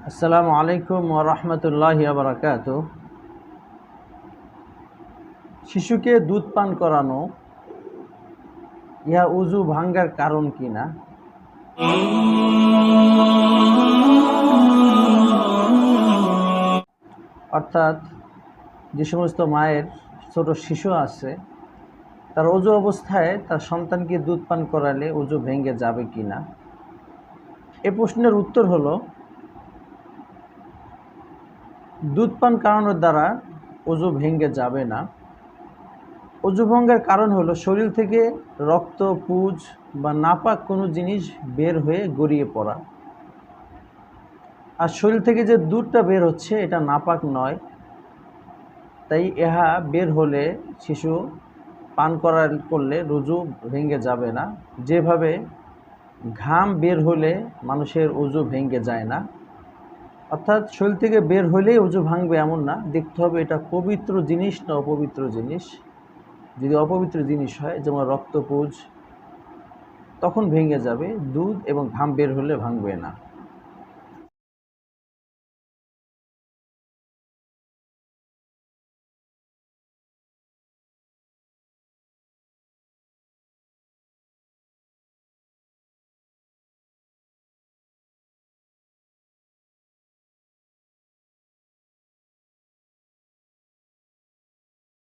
আসসালামু আলাইকুম ওয়া রাহমাতুল্লাহি ওয়া বারাকাতুহু। শিশুকে দুধ পান করানো ইহা উযু ভাঙ্গার কারণ কিনা? অর্থাৎ যে সমস্ত মায়ের ছোট শিশু আছে তার অজু অবস্থায় তার সন্তানকে দুধ পান করালে অজু ভেঙে যাবে কিনা? এ প্রশ্নের উত্তর হলো, দুধ পান করানোর দ্বারা অজু ভেঙে যাবে না। অজু ভঙ্গের কারণ হলো শরীর থেকে রক্ত, পুজ বা নাপাক কোনো জিনিস বের হয়ে গড়িয়ে পড়া। আর শরীর থেকে যে দুধটা বের হচ্ছে এটা নাপাক নয়, তাই ইহা বের হলে শিশু পান করলে অজু ভেঙে যাবে না। যেভাবে ঘাম বের হলে মানুষের অজু ভেঙে যায় না, অর্থাৎ শরীর থেকে বের হলেই অজু ভাঙবে এমন না, দেখতে হবে এটা পবিত্র জিনিস না অপবিত্র জিনিস। যদি অপবিত্র জিনিস হয়, যেমন রক্তপুজ, তখন ভেঙে যাবে। দুধ এবং ঘাম বের হলে ভাঙবে না।